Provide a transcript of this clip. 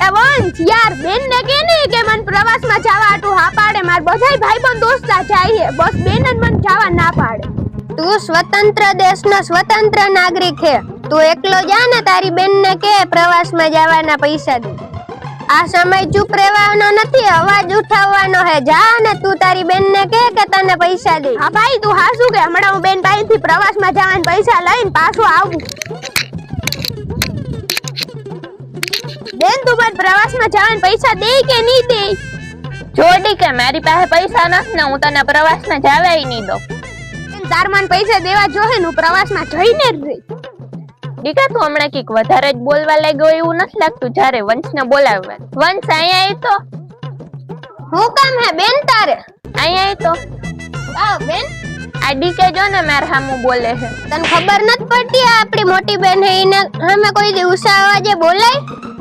એ વંશ યાર બેન ને કે ને કે મન પ્રવાસ માં જવા આટું હા પાડે માર બધાય ભાઈબંધ દોસ્તા જાય બસ બેન જ મન જવા ના પાડે તું સ્વતંત્ર દેશનો સ્વતંત્ર નાગરિક છે તું એકલો જા ને તારી બેન ને કે પ્રવાસ માં જવાના પૈસા દે આ સમય ચૂપ રહેવાનો નથી અવાજ ઉઠાવવાનો હે જા ને તું તારી બેન ને કે તને પૈસા દે હા ભાઈ તું હાસુ કે હમણાં હું બેન પાસેથી પ્રવાસ માં જવાના પૈસા લઈને પાછો આવું બેન તું મને પ્રવાસ માં જવાના પૈસા દે કે નહીં દે જોડી કે મારી પાસે પૈસા નથી ને હું તને પ્રવાસ માં જવાય નહીં દઉં તાર મને પૈસા દેવા જોહે હું પ્રવાસ માં જઈને જ રહી દીકા તું હમણાં કઈક વધારે જ બોલવા લાગ્યો એવું નથી લાગતું જ્યારે વંશને બોલાવવા વંશ અહીંયા આવી તો હું કામ હે બેન તારે અહીંયા આવી તો આવ બેન આ ડીકે જો ને માર હામું બોલે છે તને ખબર નથી પડતી આપણી મોટી બેન હે એને હમે કોઈ દિવસ અવાજે બોલાય